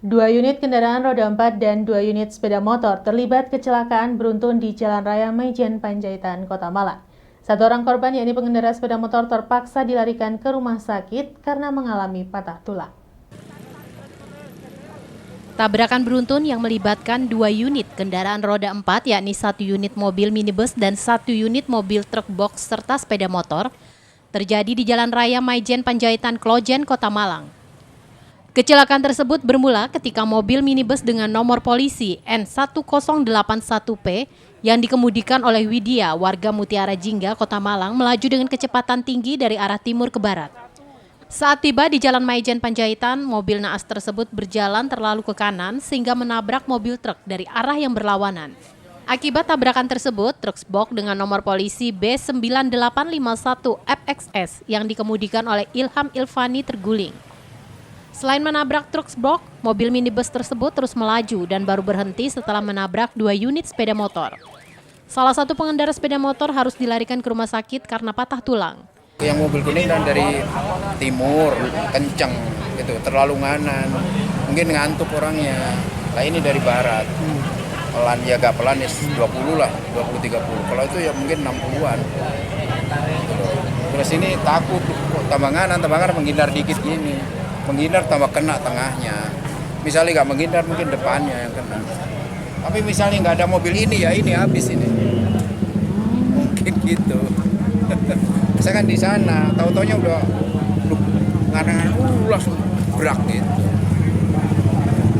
Dua unit kendaraan roda 4 dan 2 unit sepeda motor terlibat kecelakaan beruntun di Jalan Raya Maijen Panjaitan, Kota Malang. Satu orang korban, yakni pengendara sepeda motor, terpaksa dilarikan ke rumah sakit karena mengalami patah tulang. Tabrakan beruntun yang melibatkan 2 unit kendaraan roda 4, yakni 1 unit mobil minibus dan 1 unit mobil truk box serta sepeda motor, terjadi di Jalan Raya Maijen Panjaitan, Klojen, Kota Malang. Kecelakaan tersebut bermula ketika mobil minibus dengan nomor polisi N1081P yang dikemudikan oleh Widya, warga Mutiara Jingga, Kota Malang, melaju dengan kecepatan tinggi dari arah timur ke barat. Saat tiba di Jalan Maijen Panjaitan, mobil naas tersebut berjalan terlalu ke kanan sehingga menabrak mobil truk dari arah yang berlawanan. Akibat tabrakan tersebut, truk box dengan nomor polisi B9851FXS yang dikemudikan oleh Ilham Ilfani terguling. Selain menabrak truk box, mobil minibus tersebut terus melaju dan baru berhenti setelah menabrak 2 unit sepeda motor. Salah satu pengendara sepeda motor harus dilarikan ke rumah sakit karena patah tulang. Yang mobil kuning dan dari timur, kenceng, gitu, terlalu nganan, mungkin ngantuk orangnya. Nah ini dari barat, pelan ya agak pelan ya 20 lah, 20-30. Kalau itu ya mungkin 60-an. Terus ini takut, tambah nganan menghindar dikit gini. Menghindar tambah kena tengahnya. Misalnya nggak menghindar mungkin depannya yang kena. Tapi misalnya nggak ada mobil ini ya ini habis ini. Mungkin gitu. Saya kan di sana, tahu-taunya udah nganan langsung berak gitu.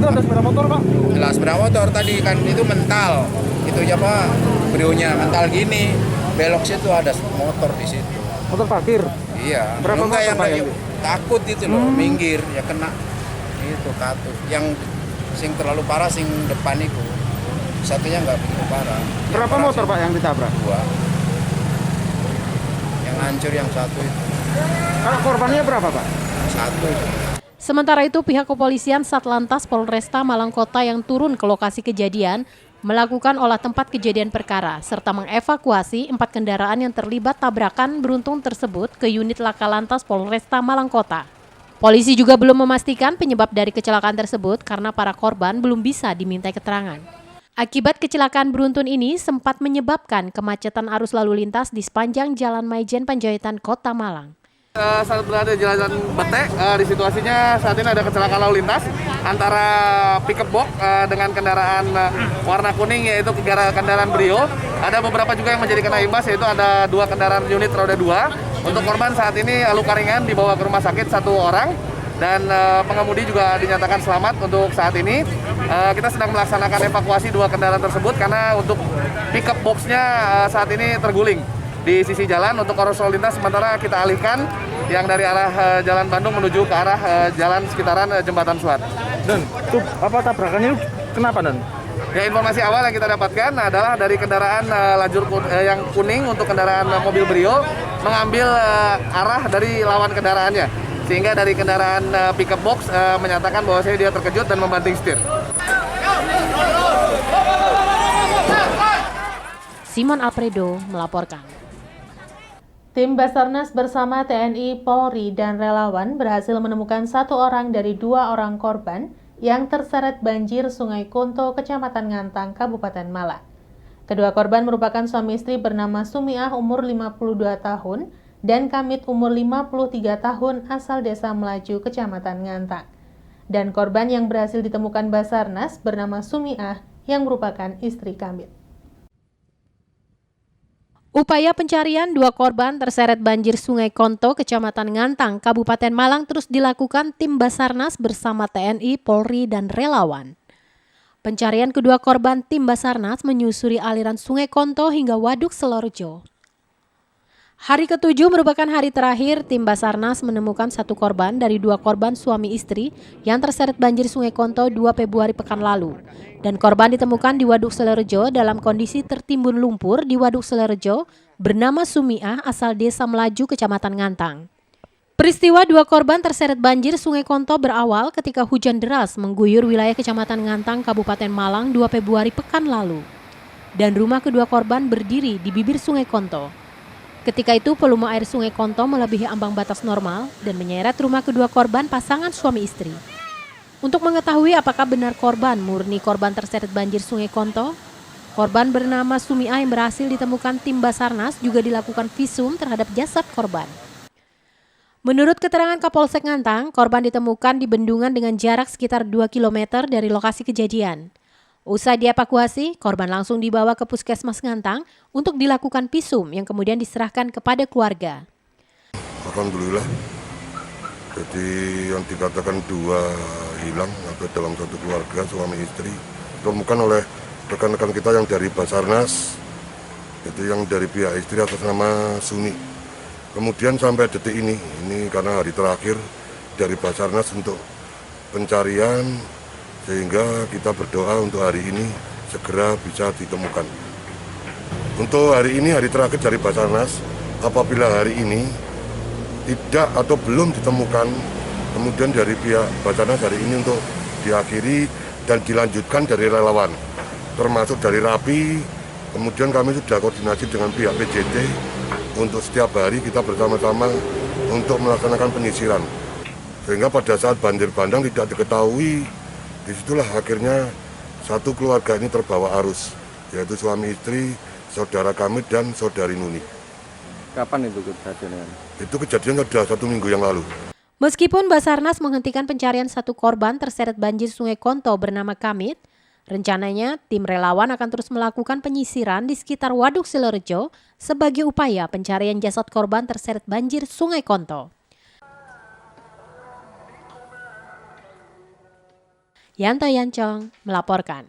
Itu ada sepeda motor, Pak? Jelas sepeda motor tadi kan itu mental. Itu ya Pak, brionya mental gini. Belok situ ada motor di situ. Motor parkir? Iya. Berapa motor, yang Pak, takut itu loh, minggir ya kena itu katut. Yang sing terlalu parah sing depan itu. Satunya nggak begitu parah. Berapa motor Pak yang ditabrak? 2. Yang hancur yang satu itu. Kalau korbannya berapa Pak? 1. Sementara itu, pihak kepolisian Satlantas Polresta Malang Kota yang turun ke lokasi kejadian melakukan olah tempat kejadian perkara serta mengevakuasi 4 kendaraan yang terlibat tabrakan beruntun tersebut ke unit Laka Lantas Polresta Malang Kota. Polisi juga belum memastikan penyebab dari kecelakaan tersebut karena para korban belum bisa dimintai keterangan. Akibat kecelakaan beruntun ini sempat menyebabkan kemacetan arus lalu lintas di sepanjang Jalan Maijen Panjaitan, Kota Malang. Saat berada di Jalan Bete, di situasinya saat ini ada kecelakaan lalu lintas antara pickup box dengan kendaraan warna kuning, yaitu kendaraan Brio. Ada beberapa juga yang menjadi kena imbas, yaitu ada 2 kendaraan unit roda 2. Untuk korban saat ini luka ringan dibawa ke rumah sakit 1 orang. Dan pengemudi juga dinyatakan selamat untuk saat ini. Kita sedang melaksanakan evakuasi 2 kendaraan tersebut karena untuk pickup box-nya saat ini terguling di sisi jalan. Untuk arus lalu lintas sementara kita alihkan yang dari arah Jalan Bandung menuju ke arah jalan sekitaran Jembatan Suat. Dan itu apa tabrakannya kenapa Dan? Ya, informasi awal yang kita dapatkan adalah dari kendaraan lajur yang kuning untuk kendaraan mobil Brio mengambil arah dari lawan kendaraannya. Sehingga dari kendaraan pickup box menyatakan bahwa dia terkejut dan membanting setir. Simon Alfredo melaporkan. Tim Basarnas bersama TNI, Polri, dan relawan berhasil menemukan 1 orang dari 2 orang korban yang terseret banjir Sungai Konto, Kecamatan Ngantang, Kabupaten Malang. Kedua korban merupakan suami istri bernama Sumiah umur 52 tahun dan Kamit umur 53 tahun asal Desa Melaju, Kecamatan Ngantang. Dan korban yang berhasil ditemukan Basarnas bernama Sumiah yang merupakan istri Kamit. Upaya pencarian 2 korban terseret banjir Sungai Konto, Kecamatan Ngantang, Kabupaten Malang terus dilakukan tim Basarnas bersama TNI, Polri, dan relawan. Pencarian kedua korban tim Basarnas menyusuri aliran Sungai Konto hingga Waduk Selorjo. Hari ke-7 merupakan hari terakhir tim Basarnas menemukan 1 korban dari 2 korban suami istri yang terseret banjir Sungai Konto 2 Februari pekan lalu. Dan korban ditemukan di Waduk Selorjo dalam kondisi tertimbun lumpur di Waduk Selorjo bernama Sumiah asal Desa Melaju, Kecamatan Ngantang. Peristiwa 2 korban terseret banjir Sungai Konto berawal ketika hujan deras mengguyur wilayah Kecamatan Ngantang, Kabupaten Malang 2 Februari pekan lalu. Dan rumah kedua korban berdiri di bibir Sungai Konto. Ketika itu volume air Sungai Konto melebihi ambang batas normal dan menyeret rumah kedua korban pasangan suami istri. Untuk mengetahui apakah benar korban murni korban terseret banjir Sungai Konto, korban bernama Sumi A yang berhasil ditemukan tim Basarnas juga dilakukan visum terhadap jasad korban. Menurut keterangan Kapolsek Ngantang, korban ditemukan di bendungan dengan jarak sekitar 2 km dari lokasi kejadian. Usai dievakuasi, korban langsung dibawa ke Puskesmas Ngantang untuk dilakukan visum yang kemudian diserahkan kepada keluarga. Alhamdulillah, jadi yang dikatakan 2 hilang atau dalam satu keluarga suami istri ditemukan oleh rekan-rekan kita yang dari Basarnas, itu yang dari pihak istri atas nama Suni. Kemudian sampai detik ini karena hari terakhir dari Basarnas untuk pencarian, sehingga kita berdoa untuk hari ini segera bisa ditemukan. Untuk hari ini, hari terakhir dari Basarnas, apabila hari ini tidak atau belum ditemukan, kemudian dari pihak Basarnas hari ini untuk diakhiri dan dilanjutkan dari relawan, termasuk dari RAPI. Kemudian kami sudah koordinasi dengan pihak PJT untuk setiap hari kita bersama-sama untuk melaksanakan penyisiran. Sehingga pada saat banjir bandang tidak diketahui, disitulah akhirnya satu keluarga ini terbawa arus, yaitu suami istri, saudara kami dan saudari Nuni. Kapan itu kejadiannya? Itu kejadian sudah 1 minggu yang lalu. Meskipun Basarnas menghentikan pencarian satu korban terseret banjir Sungai Konto bernama Kamit, rencananya tim relawan akan terus melakukan penyisiran di sekitar Waduk Silorejo sebagai upaya pencarian jasad korban terseret banjir Sungai Konto. Yanto Yancong melaporkan.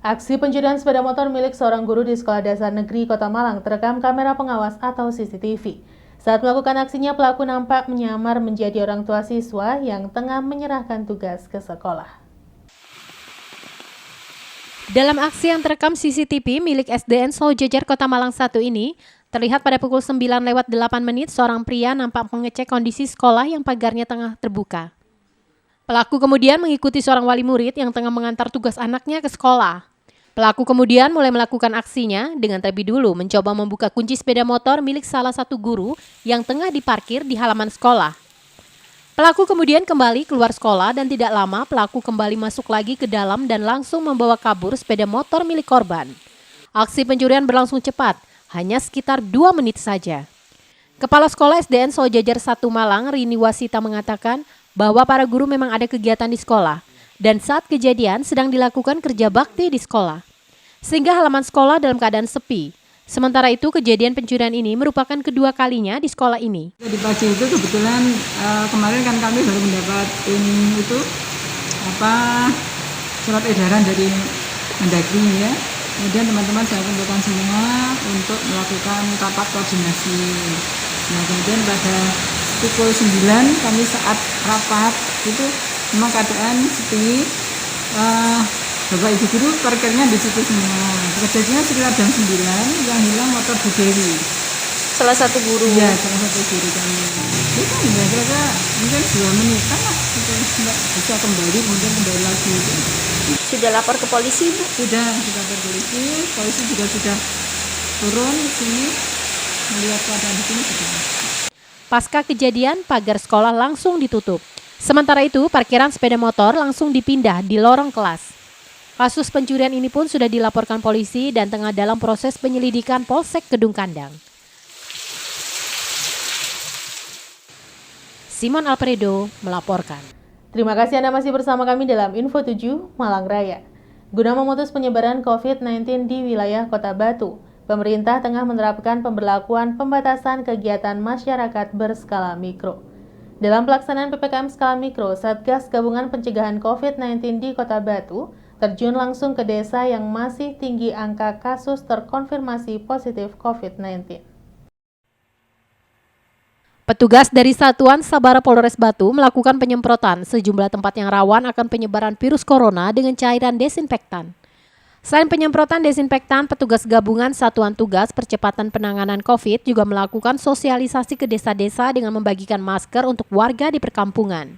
Aksi pencurian sepeda motor milik seorang guru di Sekolah Dasar Negeri Kota Malang terekam kamera pengawas atau CCTV. Saat melakukan aksinya, pelaku nampak menyamar menjadi orang tua siswa yang tengah menyerahkan tugas ke sekolah. Dalam aksi yang terekam CCTV milik SDN Saujajar Kota Malang 1 ini, terlihat pada pukul 9:08 seorang pria nampak mengecek kondisi sekolah yang pagarnya tengah terbuka. Pelaku kemudian mengikuti seorang wali murid yang tengah mengantar tugas anaknya ke sekolah. Pelaku kemudian mulai melakukan aksinya dengan terlebih dulu mencoba membuka kunci sepeda motor milik salah satu guru yang tengah diparkir di halaman sekolah. Pelaku kemudian kembali keluar sekolah dan tidak lama pelaku kembali masuk lagi ke dalam dan langsung membawa kabur sepeda motor milik korban. Aksi pencurian berlangsung cepat, hanya sekitar 2 menit saja. Kepala Sekolah SDN Saujajar 1 Malang, Rini Wasita mengatakan bahwa para guru memang ada kegiatan di sekolah dan saat kejadian sedang dilakukan kerja bakti di sekolah, sehingga halaman sekolah dalam keadaan sepi. Sementara itu, kejadian pencurian ini merupakan kedua kalinya di sekolah ini. Di pagi itu kebetulan kemarin kan kami baru mendapat surat edaran dari Mendagri ya. Kemudian teman-teman saya kumpulkan semua untuk melakukan rapat koordinasi. Nah, kemudian pada pukul 9 kami saat rapat itu memang keadaan sepi. Bapak Ibu guru parkirnya di situ semua. Kejadiannya sekitar jam 9 yang hilang motor Bu Dewi. Salah satu guru. Iya, salah satu guru kami. Itu kan kira-kira mungkin 2 menitan lah bisa kembali lagi. Sudah lapor ke polisi, Bu? Sudah lapor polisi. Polisi juga sudah turun di sini melihat keadaan di sini sudah. Pasca kejadian, pagar sekolah langsung ditutup. Sementara itu, parkiran sepeda motor langsung dipindah di lorong kelas. Kasus pencurian ini pun sudah dilaporkan polisi dan tengah dalam proses penyelidikan Polsek Kedung Kandang. Simon Alfredo melaporkan. Terima kasih Anda masih bersama kami dalam Info 7 Malang Raya. Guna memutus penyebaran COVID-19 di wilayah Kota Batu, pemerintah tengah menerapkan pemberlakuan pembatasan kegiatan masyarakat berskala mikro. Dalam pelaksanaan PPKM skala mikro, Satgas Gabungan Pencegahan COVID-19 di Kota Batu terjun langsung ke desa yang masih tinggi angka kasus terkonfirmasi positif COVID-19. Petugas dari Satuan Sabara Polres Batu melakukan penyemprotan sejumlah tempat yang rawan akan penyebaran virus corona dengan cairan desinfektan. Selain penyemprotan desinfektan, petugas gabungan Satuan Tugas Percepatan Penanganan COVID juga melakukan sosialisasi ke desa-desa dengan membagikan masker untuk warga di perkampungan.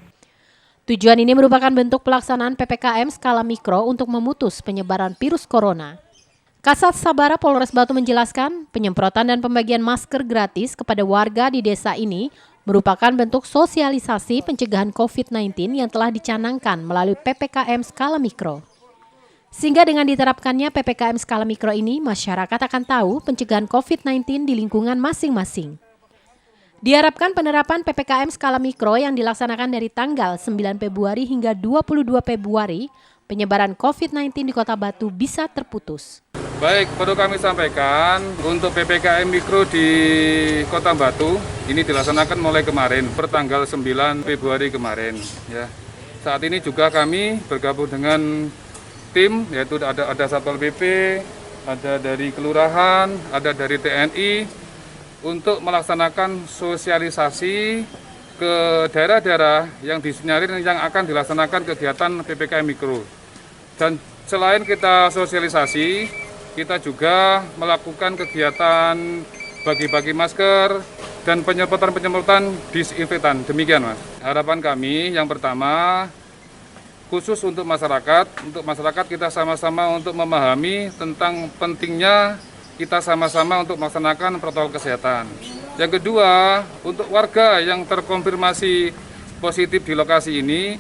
Tujuan ini merupakan bentuk pelaksanaan PPKM skala mikro untuk memutus penyebaran virus corona. Kasat Sabara Polres Batu menjelaskan, penyemprotan dan pembagian masker gratis kepada warga di desa ini merupakan bentuk sosialisasi pencegahan COVID-19 yang telah dicanangkan melalui PPKM skala mikro. Sehingga dengan diterapkannya PPKM skala mikro ini, masyarakat akan tahu pencegahan COVID-19 di lingkungan masing-masing. Diharapkan penerapan PPKM skala mikro yang dilaksanakan dari tanggal 9 Februari hingga 22 Februari, penyebaran COVID-19 di Kota Batu bisa terputus. Baik, perlu kami sampaikan untuk PPKM mikro di Kota Batu ini dilaksanakan mulai kemarin, pertanggal 9 Februari kemarin. Ya. Saat ini juga kami bergabung dengan tim, yaitu ada Satpol PP, ada dari Kelurahan, ada dari TNI, untuk melaksanakan sosialisasi ke daerah-daerah yang disinyalir yang akan dilaksanakan kegiatan PPKM mikro. Dan selain kita sosialisasi, kita juga melakukan kegiatan bagi-bagi masker dan penyemprotan disinfektan. Demikian, Mas. Harapan kami yang pertama, khusus untuk masyarakat kita sama-sama untuk memahami tentang pentingnya kita sama-sama untuk melaksanakan protokol kesehatan. Yang kedua, untuk warga yang terkonfirmasi positif di lokasi ini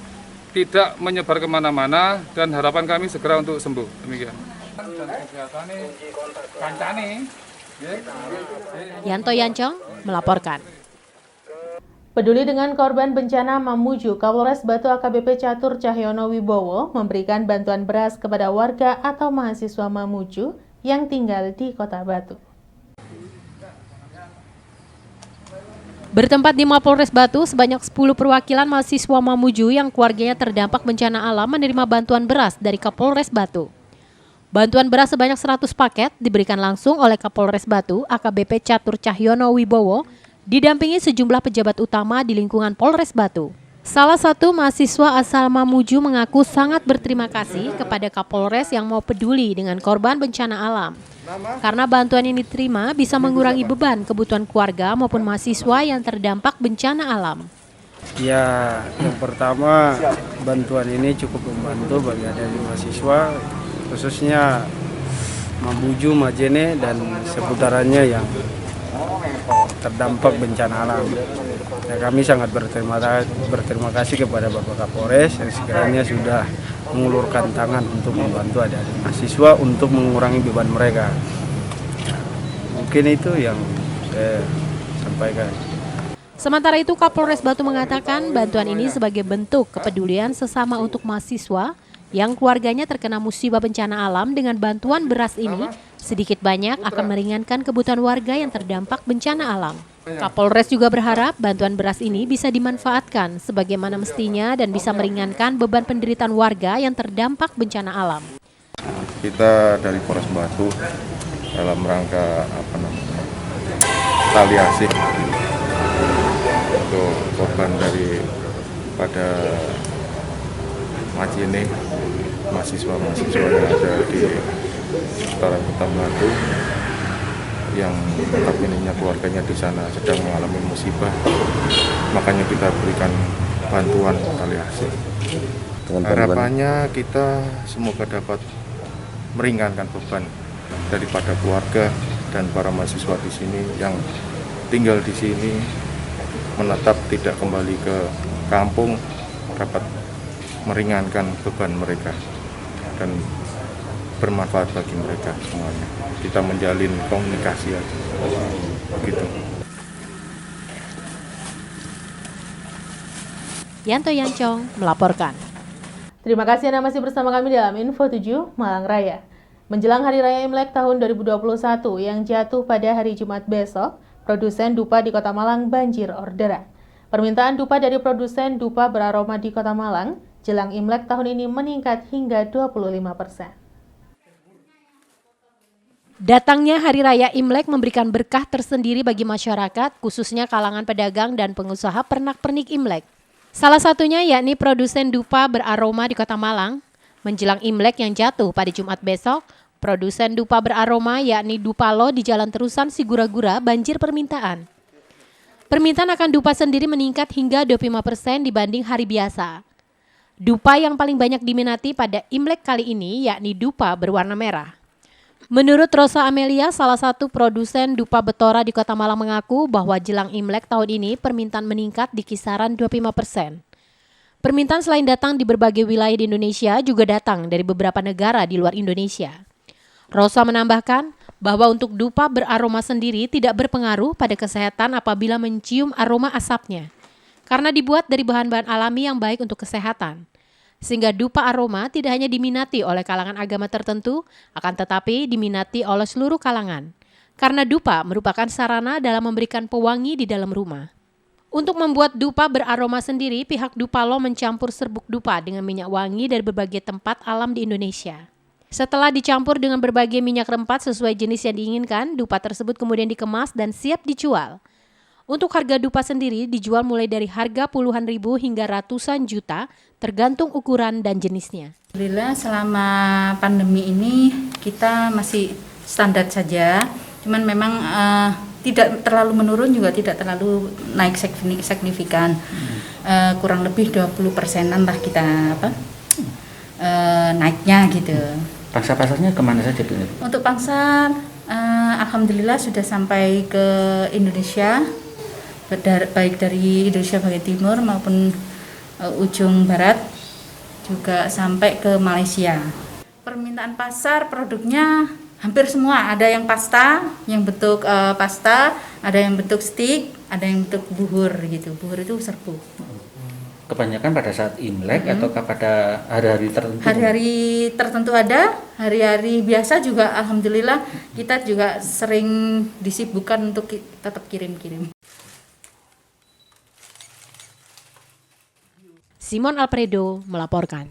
tidak menyebar kemana-mana dan harapan kami segera untuk sembuh. Demikian. Yanto Yancong melaporkan. Peduli dengan korban bencana Mamuju, Kapolres Batu AKBP Catur Cahyono Wibowo memberikan bantuan beras kepada warga atau mahasiswa Mamuju yang tinggal di Kota Batu. Bertempat di Mapolres Batu, sebanyak 10 perwakilan mahasiswa Mamuju yang keluarganya terdampak bencana alam menerima bantuan beras dari Kapolres Batu. Bantuan beras sebanyak 100 paket diberikan langsung oleh Kapolres Batu AKBP Catur Cahyono Wibowo didampingi sejumlah pejabat utama di lingkungan Polres Batu. Salah satu mahasiswa asal Mamuju mengaku sangat berterima kasih kepada Kapolres yang mau peduli dengan korban bencana alam. Karena bantuan yang diterima bisa mengurangi beban kebutuhan keluarga maupun mahasiswa yang terdampak bencana alam. Ya, yang pertama bantuan ini cukup membantu bagi adik mahasiswa, khususnya Mamuju, Majene, dan seputarannya yang terdampak bencana alam. Ya, kami sangat berterima kasih kepada Bapak Kapolres yang sekiranya sudah mengulurkan tangan untuk membantu adik-adik mahasiswa untuk mengurangi beban mereka. Mungkin itu yang saya sampaikan. Sementara itu, Kapolres Batu mengatakan bantuan ini sebagai bentuk kepedulian sesama untuk mahasiswa yang keluarganya terkena musibah bencana alam. Dengan bantuan beras ini, sedikit banyak akan meringankan kebutuhan warga yang terdampak bencana alam. Kapolres juga berharap bantuan beras ini bisa dimanfaatkan sebagaimana mestinya dan bisa meringankan beban penderitaan warga yang terdampak bencana alam. Kita dari Polres Batu dalam rangka tali asih untuk korban pada Majene, mahasiswa-mahasiswa yang ada di seputaran Kota Batu yang notabene keluarganya di sana sedang mengalami musibah, makanya kita berikan bantuan tali asih. Harapannya kita semoga dapat meringankan beban daripada keluarga dan para mahasiswa di sini yang tinggal di sini, menetap tidak kembali ke kampung, dapat meringankan beban mereka dan bermanfaat bagi mereka semuanya. Kita menjalin komunikasi aja, begitu. Yanto Yancong melaporkan. Terima kasih Anda masih bersama kami dalam Info 7 Malang Raya. Menjelang Hari Raya Imlek tahun 2021 yang jatuh pada hari Jumat besok, produsen dupa di Kota Malang banjir orderan. Permintaan dupa dari produsen dupa beraroma di Kota Malang jelang Imlek tahun ini meningkat hingga 25%. Datangnya Hari Raya Imlek memberikan berkah tersendiri bagi masyarakat, khususnya kalangan pedagang dan pengusaha pernak-pernik Imlek. Salah satunya yakni produsen dupa beraroma di Kota Malang. Menjelang Imlek yang jatuh pada Jumat besok, produsen dupa beraroma yakni Dupalo di Jalan Terusan Sigura-gura banjir permintaan. Permintaan akan dupa sendiri meningkat hingga 25% dibanding hari biasa. Dupa yang paling banyak diminati pada Imlek kali ini yakni dupa berwarna merah. Menurut Rosa Amelia, salah satu produsen dupa betora di Kota Malang mengaku bahwa jelang Imlek tahun ini permintaan meningkat di kisaran 25%. Permintaan selain datang di berbagai wilayah di Indonesia juga datang dari beberapa negara di luar Indonesia. Rosa menambahkan bahwa untuk dupa beraroma sendiri tidak berpengaruh pada kesehatan apabila mencium aroma asapnya, karena dibuat dari bahan-bahan alami yang baik untuk kesehatan. Sehingga dupa aroma tidak hanya diminati oleh kalangan agama tertentu, akan tetapi diminati oleh seluruh kalangan. Karena dupa merupakan sarana dalam memberikan pewangi di dalam rumah. Untuk membuat dupa beraroma sendiri, pihak Dupalo mencampur serbuk dupa dengan minyak wangi dari berbagai tempat alam di Indonesia. Setelah dicampur dengan berbagai minyak rempah sesuai jenis yang diinginkan, dupa tersebut kemudian dikemas dan siap dijual. Untuk harga dupa sendiri dijual mulai dari harga puluhan ribu hingga ratusan juta, tergantung ukuran dan jenisnya. Alhamdulillah selama pandemi ini kita masih standar saja, cuman memang tidak terlalu menurun juga tidak terlalu naik signifikan, kurang lebih 20%-an lah kita naiknya gitu. Pangsa-pasarnya kemana saja Bu? Untuk pangsa, alhamdulillah sudah sampai ke Indonesia, baik dari Indonesia bagian timur maupun ujung barat, juga sampai ke Malaysia. Permintaan pasar produknya hampir semua, ada yang pasta, yang bentuk pasta, ada yang bentuk stick, ada yang bentuk buhur gitu. Buhur itu serbuk. Kebanyakan pada saat Imlek atau pada hari-hari tertentu? Hari-hari tertentu ada, hari-hari biasa juga alhamdulillah kita juga sering disibukkan untuk tetap kirim-kirim. Simon Alfredo melaporkan.